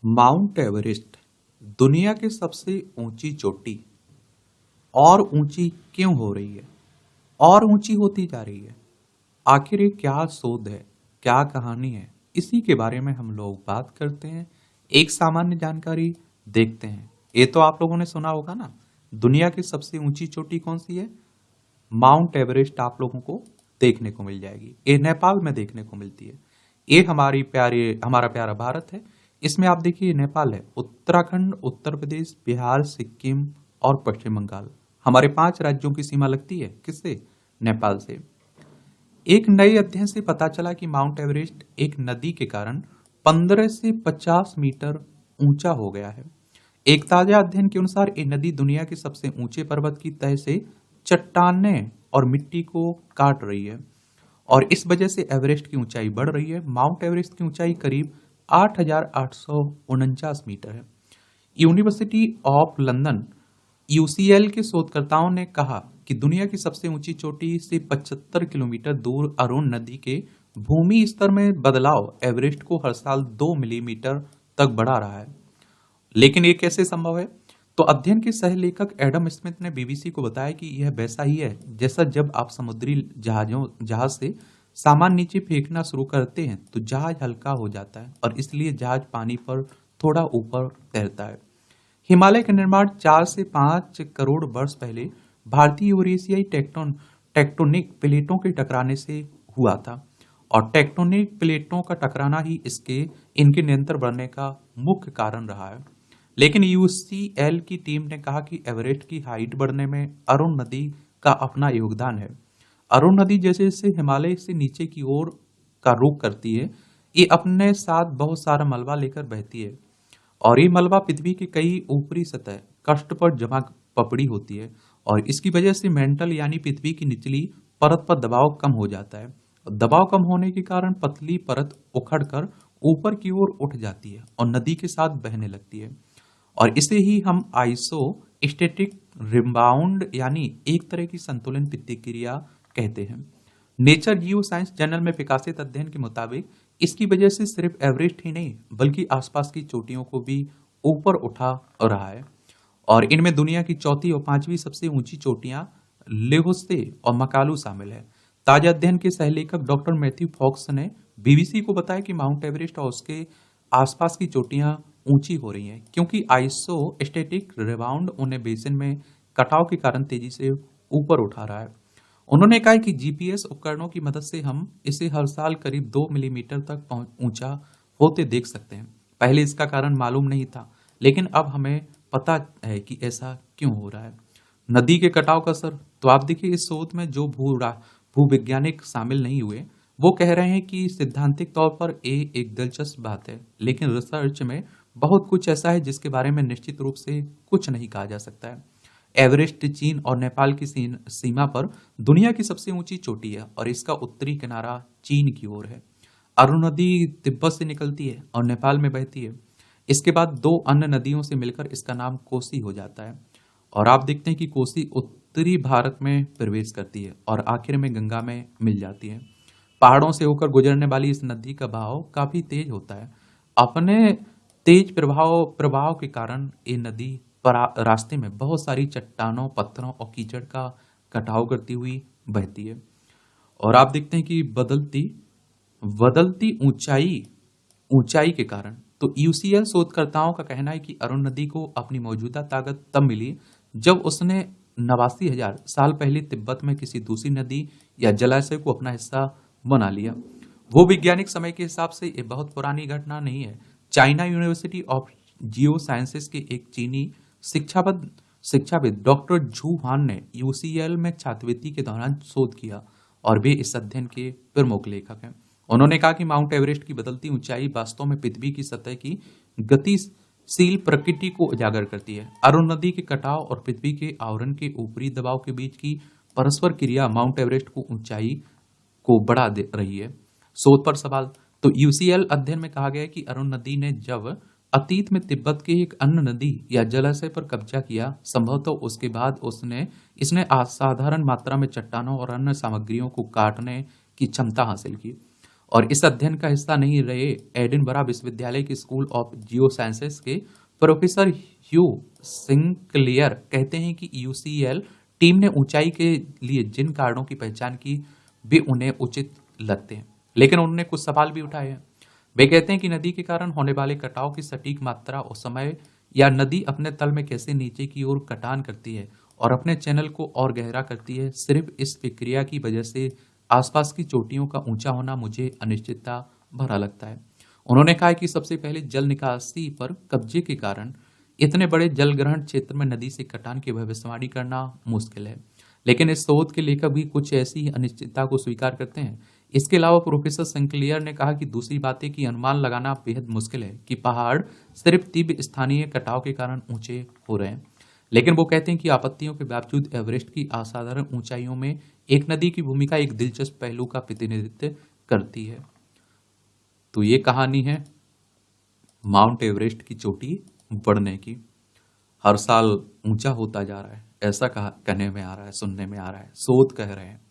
Mount Everest दुनिया की सबसे ऊंची चोटी और ऊंची क्यों हो रही है और ऊंची होती जा रही है। आखिर ये क्या शोध है, क्या कहानी है, इसी के बारे में हम लोग बात करते हैं। एक सामान्य जानकारी देखते हैं। ये तो आप लोगों ने सुना होगा ना, दुनिया की सबसे ऊंची चोटी कौन सी है? माउंट एवरेस्ट आप लोगों को देखने को मिल जाएगी। ये नेपाल में देखने को मिलती है। ये हमारा प्यारा भारत है। इसमें आप देखिए नेपाल है, उत्तराखंड, उत्तर प्रदेश, बिहार, सिक्किम और पश्चिम बंगाल। हमारे 5 राज्यों की सीमा लगती है किससे? नेपाल से। एक नए अध्ययन से पता चला कि माउंट एवरेस्ट एक नदी के कारण 15 से 50 मीटर ऊंचा हो गया है। एक ताजा अध्ययन के अनुसार ये नदी दुनिया के सबसे ऊंचे पर्वत की तह से चट्टानें और मिट्टी को काट रही है और इस वजह से एवरेस्ट की ऊंचाई बढ़ रही है। माउंट एवरेस्ट की ऊंचाई करीब 8,849 मीटर है। यूनिवर्सिटी ऑफ लंदन यूसीएल के शोधकर्ताओं ने कहा कि दुनिया की सबसे ऊंची चोटी से 75 किलोमीटर दूर अरुण नदी के भूमि स्तर में बदलाव एवरेस्ट को हर साल 2 मिलीमीटर तक बढ़ा रहा है। लेकिन ये कैसे संभव है? तो अध्ययन के सह लेखक एडम स्मिथ ने बीबीसी को बताया कि यह वैसा ही है जैसा जब आप समुद्री जहाज से सामान नीचे फेंकना शुरू करते हैं तो जहाज हल्का हो जाता है और इसलिए जहाज पानी पर थोड़ा ऊपर तैरता है। हिमालय का निर्माण 4 से 5 करोड़ वर्ष पहले भारतीय और एशियाई टेक्टोनिक प्लेटों के टकराने से हुआ था और टेक्टोनिक प्लेटों का टकराना ही इनके निरंतर बढ़ने का मुख्य कारण रहा है। लेकिन यूसीएल की टीम ने कहा कि एवरेस्ट की हाइट बढ़ने में अरुण नदी का अपना योगदान है। अरुण नदी जैसे जैसे हिमालय से नीचे की ओर का रुख करती है, ये अपने साथ बहुत सारा मलबा लेकर बहती है और ये मलबा पृथ्वी की कई ऊपरी सतह कष्ट पर जमा पपड़ी होती है और इसकी वजह से मेंटल यानी पृथ्वी की निचली परत पर दबाव कम हो जाता है। दबाव कम होने के कारण पतली परत उखड़कर ऊपर की ओर उठ जाती है और नदी के साथ बहने लगती है और इसे ही हम आइसो स्टैटिक रिबाउंड यानी एक तरह की संतुलन प्रतिक्रिया कहते हैं। नेचर जियो साइंस जर्नल में प्रकाशित अध्ययन के मुताबिक इसकी वजह से सिर्फ एवरेस्ट ही नहीं बल्कि आसपास की चोटियों को भी ऊपर उठा रहा है और इनमें दुनिया की चौथी और 5वीं सबसे ऊंची चोटियां लेहोस्ते और मकालू शामिल है। ताजा अध्ययन के सहलेखक डॉक्टर मैथ्यू फॉक्स ने बीबीसी को बताया कि माउंट एवरेस्ट और उसके आसपास की चोटियां ऊंची हो रही हैं क्योंकि आइसो स्टैटिक रिबाउंड उन्हें बेसिन में कटाव के कारण तेजी से ऊपर उठा रहा है। उन्होंने कहा कि जीपीएस उपकरणों की मदद से हम इसे हर साल करीब 2 मिलीमीटर तक ऊंचा होते देख सकते हैं। पहले इसका कारण मालूम नहीं था, लेकिन अब हमें पता है कि ऐसा क्यों हो रहा है। नदी के कटाव का असर तो आप देखिए, इस शोध में जो भूवैज्ञानिक शामिल नहीं हुए वो कह रहे हैं कि सैद्धांतिक तौर पर ये एक दिलचस्प बात है, लेकिन रिसर्च में बहुत कुछ ऐसा है जिसके बारे में निश्चित रूप से कुछ नहीं कहा जा सकता है। एवरेस्ट चीन और नेपाल की सीमा पर दुनिया की सबसे ऊंची चोटी है और इसका उत्तरी किनारा चीन की ओर है। अरुण नदी तिब्बत से निकलती है और नेपाल में बहती है। इसके बाद 2 अन्य नदियों से मिलकर इसका नाम कोसी हो जाता है और आप देखते हैं कि कोसी उत्तरी भारत में प्रवेश करती है और आखिर में गंगा में मिल जाती है। पहाड़ों से होकर गुजरने वाली इस नदी का बहाव काफी तेज होता है। अपने तेज प्रभाव के कारण ये नदी पर रास्ते में बहुत सारी चट्टानों, पत्थरों और कीचड़ का कटाव करती हुई बहती है और आप देखते हैं कि बदलती ऊंचाई के कारण। तो यूसीएल शोधकर्ताओं का कहना है कि अरुण नदी को अपनी मौजूदा ताकत तब मिली जब उसने 89,000 साल पहले तिब्बत में किसी दूसरी नदी या जलाशय को अपना हिस्सा बना लिया। वो वैज्ञानिक समय के हिसाब से ये बहुत पुरानी घटना नहीं है। China university of Jio sciences के एक चीनी शिक्षाविद डॉक्टर झू हान ने यूसीएल में छात्रवृत्ति के दौरान शोध किया और वे इस अध्ययन के प्रमुख लेखक हैं। उन्होंने कहा कि माउंट एवरेस्ट की बदलती ऊंचाई वास्तव में पृथ्वी की सतह की गतिशील प्रकृति को उजागर करती है। अरुण नदी के कटाव और पृथ्वी के आवरण के ऊपरी दबाव के बीच की परस्पर क्रिया माउंट एवरेस्ट को ऊंचाई को बढ़ा दे रही है। शोध पर सवाल। तो यूसीएल अध्ययन में कहा गया है कि अरुण नदी ने जब अतीत में तिब्बत के एक अन्य नदी या जलाशय पर कब्जा किया, संभवतः उसके बाद इसने असाधारण मात्रा में चट्टानों और अन्य सामग्रियों को काटने की क्षमता हासिल की और इस अध्ययन का हिस्सा नहीं रहे एडिनबरा विश्वविद्यालय के स्कूल ऑफ जियो साइंसेस के प्रोफेसर ह्यू सिंक्लियर कहते हैं कि यूसीएल टीम ने ऊंचाई के लिए जिन कारणों की पहचान की वे उन्हें उचित लगते हैं, लेकिन उन्होंने कुछ सवाल भी उठाए हैं। वे कहते हैं कि नदी के कारण होने वाले कटाव की सटीक मात्रा और समय, या नदी अपने तल में कैसे नीचे की ओर कटान करती है और अपने चैनल को और गहरा करती है, सिर्फ इस प्रक्रिया की वजह से आसपास की चोटियों का ऊंचा होना मुझे अनिश्चितता भरा लगता है। उन्होंने कहा कि सबसे पहले जल निकासी पर कब्जे के कारण इतने बड़े जल ग्रहण क्षेत्र में नदी से कटान की भविष्यवाणी करना मुश्किल है, लेकिन इस शोध के लेखक भी कुछ ऐसी अनिश्चितता को स्वीकार करते हैं। इसके अलावा प्रोफेसर सिंक्लियर ने कहा कि दूसरी बात है कि अनुमान लगाना बेहद मुश्किल है कि पहाड़ सिर्फ तीव्र स्थानीय कटाव के कारण ऊंचे हो रहे हैं, लेकिन वो कहते हैं कि आपत्तियों के बावजूद एवरेस्ट की असाधारण ऊंचाइयों में एक नदी की भूमिका एक दिलचस्प पहलू का प्रतिनिधित्व करती है। तो ये कहानी है माउंट एवरेस्ट की चोटी बढ़ने की। हर साल ऊंचा होता जा रहा है, ऐसा कहने में आ रहा है, सुनने में आ रहा है, शोध कह रहे हैं।